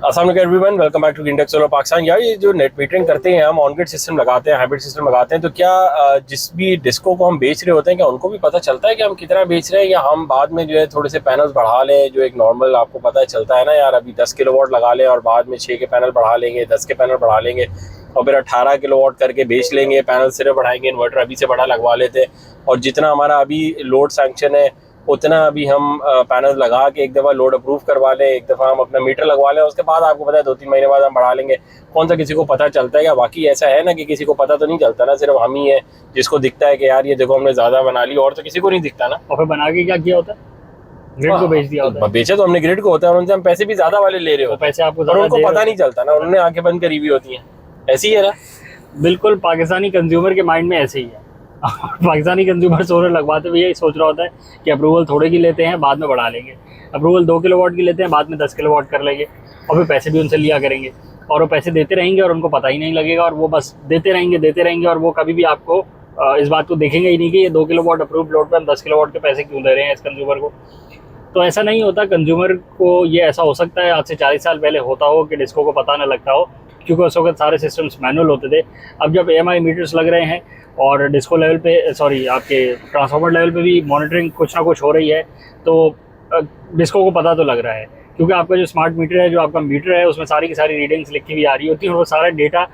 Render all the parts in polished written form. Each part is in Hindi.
अस्सलाम वालेकुम everyone, welcome back to index solar Pakistan. यार ये जो नेट मीटरिंग करते हैं हम, ऑन ग्रिड सिस्टम लगाते हैं, हाइब्रिड सिस्टम लगाते हैं, तो क्या जिस भी डिस्को को हम बेच रहे होते हैं क्या उनको भी पता चलता है कि हम कितना बेच रहे हैं, या हम बाद में जो है थोड़े से पैनल्स बढ़ा लें? जो एक नॉर्मल आपको पता चलता है ना यार, अभी 10 किलोवाट लगा लें और बाद में 6 के पैनल बढ़ा लेंगे, 10 के पैनल बढ़ा लेंगे और फिर 18 किलोवाट करके बेच लेंगे, पैनल सिर्फ बढ़ाएंगे, इन्वर्टर अभी से बड़ा लगवा लेते हैं और जितना हमारा अभी लोड सैंक्शन है उतना अभी हम पैनल लगा के एक दफ़ा लोड अप्रूव करवा लें, एक दफ़ा हम अपना मीटर लगवा लें, उसके बाद आपको पता है 2-3 महीने बाद हम बढ़ा लेंगे। कौन सा किसी को पता चलता है? या बाकी ऐसा है ना कि किसी को पता तो नहीं चलता ना, सिर्फ हम ही है जिसको दिखता है कि यार ये देखो हमने ज़्यादा बना ली, और तो किसी को नहीं दिखता ना। और फिर बना के क्या किया होता है? ग्रिड को बेच दिया होता है। बेचा तो हमने ग्रिड को होता है और उनसे हम पैसे भी ज़्यादा वाले ले रहे हो, पैसे आपको और उनको पता नहीं चलता ना, उन्होंने आंखें बंद करी हुई होती हैं। ऐसी ही है ना, बिल्कुल पाकिस्तानी कंज्यूमर के माइंड में ऐसे ही है। पाकिस्तानी कंज्यूमर सोलर लगवाते हुए यही सोच रहा होता है कि अप्रूवल थोड़े की लेते हैं, बाद में बढ़ा लेंगे। अप्रूवल 2 किलोवाट की लेते हैं, बाद में 10 किलोवाट कर लेंगे और फिर पैसे भी उनसे लिया करेंगे और वो पैसे देते रहेंगे और उनको पता ही नहीं लगेगा और वो बस देते रहेंगे और वो कभी भी आपको इस बात को देखेंगे ही नहीं कि ये 2 किलोवाट अप्रूव लोड पर हम 10 किलोवाट के पैसे क्यों दे रहे हैं इस कंज्यूमर को। तो ऐसा नहीं होता। कंज्यूमर को ये ऐसा हो सकता है आज से 40 साल पहले होता हो कि डिस्को को पता ना लगता हो, क्योंकि उस वक्त सारे सिस्टम्स मैनुअल होते थे। अब जब AMI मीटर्स लग रहे हैं और डिस्को लेवल पे आपके ट्रांसफार्मर लेवल पे भी मॉनिटरिंग कुछ ना कुछ हो रही है, तो डिस्को को पता तो लग रहा है, क्योंकि आपका जो स्मार्ट मीटर है, जो आपका मीटर है, उसमें सारी की सारी रीडिंग्स लिखी हुई आ रही होती है और वो सारा डेटा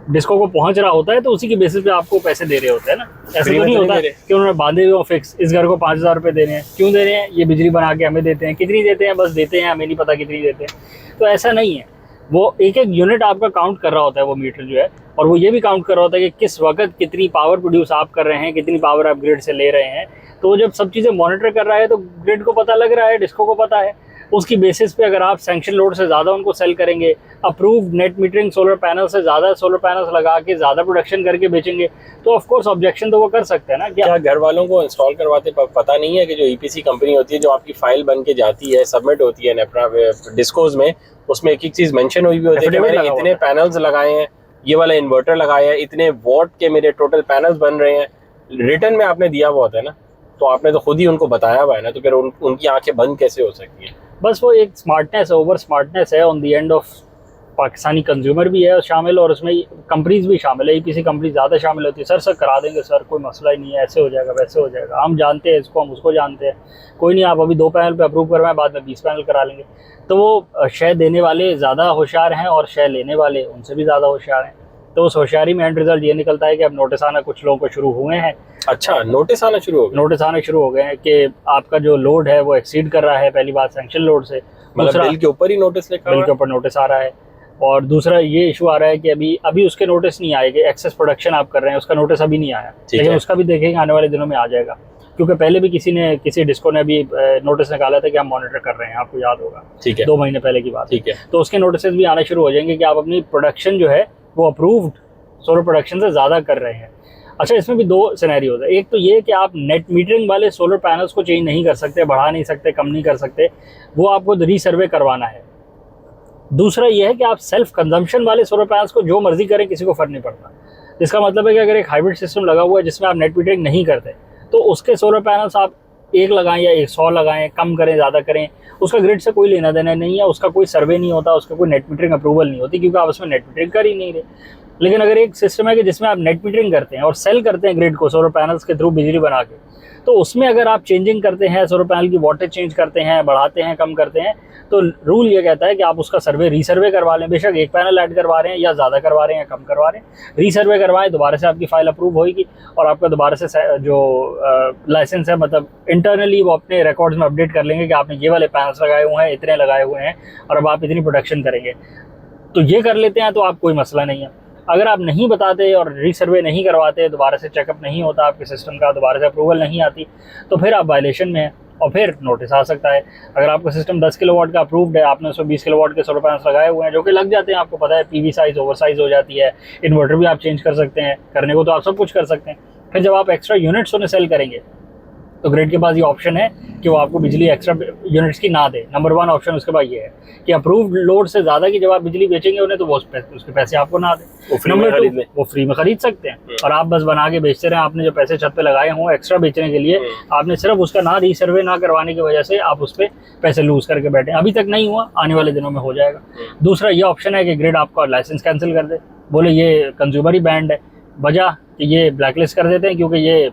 डिस्को को पहुंच रहा होता है, तो उसी के बेसिस पे आपको पैसे दे रहे होते हैं ना। ऐसा तो नहीं होता कि उन्होंने बांधे हुए फिक्स इस घर को 5,000 रुपये देने हैं, क्यों दे रहे हैं, ये बिजली बना के हमें देते हैं, कितनी देते हैं, बस देते हैं, हमें नहीं पता कितनी देते हैं। तो ऐसा नहीं है, वो एक एक यूनिट आपका काउंट कर रहा होता है वो मीटर जो है, और वो ये भी काउंट कर रहा होता है कि किस वक्त कितनी पावर प्रोड्यूस आप कर रहे हैं, कितनी पावर आप ग्रिड से ले रहे हैं। तो जब सब चीज़ें मॉनिटर कर रहा है तो ग्रिड को पता लग रहा है, डिस्को को पता है। उसकी बेसिस पे अगर आप सैंक्शन लोड से ज़्यादा उनको सेल करेंगे, approved net metering solar panel से ज़्यादा सोलर पैनल्स लगा के ज़्यादा प्रोडक्शन करके बेचेंगे, तो ऑफ कोर्स ऑब्जेक्शन तो वो कर सकते हैं ना। क्या घर वालों को इंस्टॉल करवाते पता नहीं है कि जो EPC कंपनी होती है, जो आपकी फाइल बन के जाती है, सबमिट होती है डिस्कोज में, उसमें एक एक चीज़ मेंशन हुई भी होती है कि मैंने इतने पैनल्स लगाए हैं, ये वाला इन्वर्टर लगाया है, इतने वॉट के मेरे टोटल पैनल्स बन रहे हैं, रिटर्न में आपने दिया हुआ होता है ना, तो आपने तो खुद ही उनको बताया हुआ है ना, तो फिर उनकी आंखें बंद कैसे हो सकती है? बस वो एक स्मार्टनेस है, ओवर स्मार्टनेस है on the end of Pakistani consumer भी है शामिल, और उसमें कंपनीज भी शामिल है। EPC कंपनी ज़्यादा शामिल होती है। सर करा देंगे सर, कोई मसला ही नहीं है, ऐसे हो जाएगा वैसे हो जाएगा, हम जानते हैं इसको, हम उसको जानते हैं, कोई नहीं, आप अभी 2 पैनल पे अप्रूव करवाएं, बाद में 20 पैनल करा लेंगे। तो वो शय देने वाले ज़्यादा होशियार हैं और शय लेने वाले उनसे भी ज़्यादा होशियार हैं। तो उस होशियारी में एंड रिजल्ट ये निकलता है कि अब नोटिस आना कुछ लोगों को शुरू हुए हैं। अच्छा, नोटिस आना शुरू हो गए? नोटिस आने शुरू हो गए हैं कि आपका जो लोड है वो एक्सीड कर रहा है, पहली बात सैंक्शन लोड से। मतलब बिल के ऊपर ही नोटिस लिखा, बिल के ऊपर नोटिस आ रहा है। और दूसरा ये इशू आ रहा है कि अभी उसके नोटिस नहीं आएंगे, एक्सेस प्रोडक्शन आप कर रहे हैं, उसका नोटिस अभी नहीं आया, लेकिन उसका भी देखेंगे आने वाले दिनों में आ जाएगा, क्योंकि पहले भी किसी डिस्को ने अभी नोटिस निकाला था कि हम मॉनिटर कर रहे हैं, आपको याद होगा। ठीक है, 2 महीने पहले की बात। ठीक है, तो उसके नोटिस भी आने शुरू हो जाएंगे कि आप अपनी प्रोडक्शन जो है वो अप्रूव्ड सोलर प्रोडक्शन से ज़्यादा कर रहे हैं। अच्छा, इसमें भी 2 सिनेरियोज है। एक तो ये कि आप नेट मीटरिंग वाले सोलर पैनल्स को चेंज नहीं कर सकते, बढ़ा नहीं सकते, कम नहीं कर सकते, वो आपको रीसर्वे करवाना है। दूसरा ये है कि आप सेल्फ कंजम्पशन वाले सोलर पैनल्स को जो मर्जी करें, किसी को फर्क नहीं पड़ता। इसका मतलब है कि अगर एक हाइब्रिड सिस्टम लगा हुआ है जिसमें आप नेट मीटरिंग नहीं करते, तो उसके सोलर पैनल्स आप 1 लगाएं या 100 लगाएं, कम करें ज़्यादा करें, उसका ग्रिड से कोई लेना देना नहीं है, उसका कोई सर्वे नहीं होता, उसका कोई नेट मीटरिंग अप्रूवल नहीं होती, क्योंकि आप उसमें नेट मीटरिंग कर ही नहीं रहे। लेकिन अगर एक सिस्टम है कि जिसमें आप नेट मीटरिंग करते हैं और सेल करते हैं ग्रिड को सोलर पैनल्स के थ्रू बिजली बना के, तो उसमें अगर आप चेंजिंग करते हैं, सोलर पैनल की वोल्टेज चेंज करते हैं, बढ़ाते हैं, कम करते हैं, तो रूल ये कहता है कि आप उसका रीसर्वे करवा लें। बेशक 1 पैनल ऐड करवा रहे हैं या ज़्यादा करवा रहे हैं या कम करवा रहे हैं, रीसर्वे करवाएं, दोबारा से आपकी फाइल अप्रूव होगी और आपका दोबारा से जो लाइसेंस है, मतलब इंटरनली वो अपने रिकॉर्ड्स में अपडेट कर लेंगे कि आपने ये वाले पैनल्स लगाए हुए हैं, इतने लगाए हुए हैं और अब आप इतनी प्रोडक्शन करेंगे। तो ये कर लेते हैं तो आप कोई मसला नहीं है। अगर आप नहीं बताते और रीसर्वे नहीं करवाते, दोबारा से चेकअप नहीं होता आपके सिस्टम का, दोबारा से अप्रूवल नहीं आती, तो फिर आप वायलेशन में हैं और फिर नोटिस आ सकता है। अगर आपका सिस्टम 10 किलोवाट का अप्रूव्ड है, आपने उसमें 20 किलोवाट के सोलर पैनल्स लगाए हुए हैं, जो कि लग जाते हैं, आपको पता है PV साइज़ ओवर साइज़ हो जाती है, इन्वर्टर भी आप चेंज कर सकते हैं, करने को तो आप सब कुछ कर सकते हैं। फिर जब आप एक्स्ट्रा यूनिट्स उन्हें सेल करेंगे तो ग्रिड के पास ये ऑप्शन है कि वो आपको बिजली एक्स्ट्रा यूनिट्स की ना दे। नंबर 1 ऑप्शन उसके पास ये है कि अप्रूव्ड लोड से ज़्यादा की जब आप बिजली बेचेंगे उन्हें तो वो उसके पैसे आपको ना दे। नंबर 2 वो फ्री में खरीद सकते हैं और आप बस बना के बेचते रहे। आपने जो पैसे छत पे लगाए हों एक्स्ट्रा बेचने के लिए, आपने सिर्फ उसका ना रीसर्वे ना करवाने की वजह से आप उस पर पैसे लूज करके बैठे। अभी तक नहीं हुआ, आने वाले दिनों में हो जाएगा। दूसरा ये ऑप्शन है कि ग्रिड आपका लाइसेंस कैंसिल कर दे, बोले ये कंज्यूमर ही बैंड है। वजह कि ये ब्लैकलिस्ट कर देते हैं क्योंकि ये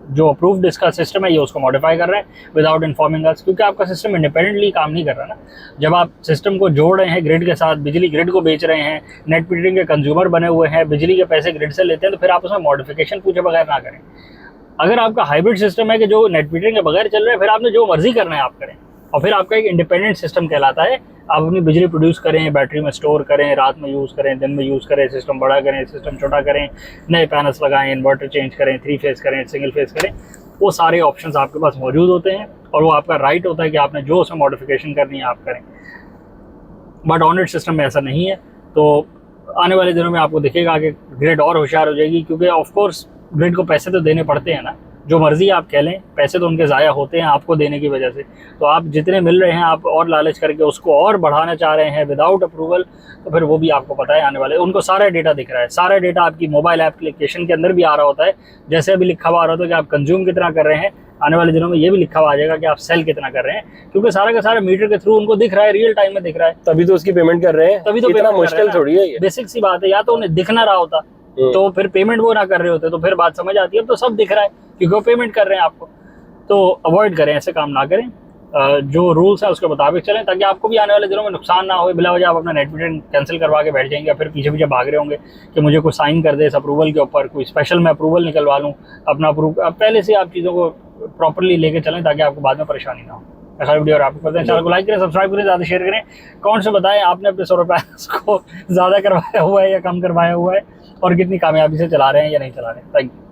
जो अप्रूव्ड इसका सिस्टम है ये उसको मॉडिफाई कर रहे हैं विदाउट इन्फॉर्मिंग अस, क्योंकि आपका सिस्टम इंडिपेंडेंटली काम नहीं कर रहा ना। जब आप सिस्टम को जोड़ रहे हैं ग्रिड के साथ, बिजली ग्रिड को बेच रहे हैं, नेट मीटरिंग के कंज्यूमर बने हुए हैं, बिजली के पैसे ग्रिड से लेते हैं, तो फिर आप उसमें मॉडिफिकेशन पूछे बगैर ना करें। अगर आपका हाइब्रिड सिस्टम है कि जो नेट मीटरिंग के बगैर चल रहे हैं, फिर आपने जो मर्जी करना है आप करें, और फिर आपका एक इंडिपेंडेंट सिस्टम कहलाता है। आप अपनी बिजली प्रोड्यूस करें, बैटरी में स्टोर करें, रात में यूज़ करें, दिन में यूज़ करें, सिस्टम बड़ा करें, सिस्टम छोटा करें, नए पैनल्स लगाएं, इन्वर्टर चेंज करें, 3 फेज करें, सिंगल फेज करें, वो सारे ऑप्शंस आपके पास मौजूद होते हैं और वो आपका राइट होता है कि आपने जो उसमें मॉडिफिकेशन करनी है आप करें। बट ऑन-ग्रिड सिस्टम में ऐसा नहीं है। तो आने वाले दिनों में आपको दिखेगा कि ग्रिड और होशियार हो जाएगी, क्योंकि ऑफकोर्स ग्रिड को पैसे तो देने पड़ते हैं ना, जो मर्जी आप कह लें, पैसे तो उनके ज़ाया होते हैं आपको देने की वजह से। तो आप जितने मिल रहे हैं आप और लालच करके उसको और बढ़ाना चाह रहे हैं विदाउट अप्रूवल, तो फिर वो भी आपको पता है आने वाले, उनको सारा डेटा दिख रहा है। सारा डेटा आपकी मोबाइल एप्लीकेशन के अंदर भी आ रहा होता है। जैसे अभी लिखा हुआ आ रहा होता है कि आप कंज्यूम कितना कर रहे हैं, आने वाले दिनों में ये भी लिखा हुआ आ जाएगा कि आप सेल कितना कर रहे हैं, क्योंकि सारा का सारा मीटर के थ्रू उनको दिख रहा है, रियल टाइम में दिख रहा है। तभी तो उसकी पेमेंट कर रहे हैं, तभी तो इतना मुश्किल थोड़ी है ये। बेसिक सी बात है, या तो उन्हें दिख ना रहा होता तो फिर पेमेंट वो ना कर रहे होते, तो फिर बात समझ आती है। अब तो सब दिख रहा है क्योंकि वो पेमेंट कर रहे हैं आपको। तो अवॉइड करें, ऐसे काम ना करें, जो रूल्स है उसके मुताबिक चलें, ताकि आपको भी आने वाले दिनों में नुकसान ना हो। बिला वजह आप अपना नेट मीटरिंग कैंसिल करवा के बैठ जाएंगे, फिर पीछे पीछे भाग रहे होंगे कि मुझे कोई साइन कर दे इस अप्रूवल के ऊपर, कोई स्पेशल मैं अप्रूवल निकलवा लूँ अपना पहले से आप चीज़ों को प्रॉपरली लेके चलें ताकि आपको बाद में परेशानी ना हो। ऐसा वीडियो और आपको पता है, चैनल को लाइक करें, सब्सक्राइब करें, ज़्यादा शेयर करें। कौन से बताएं आपने अपने सोलर पैनल्स को ज़्यादा करवाया हुआ है या कम करवाया हुआ है, और कितनी कामयाबी से चला रहे हैं या नहीं चला रहे हैं। Thank you.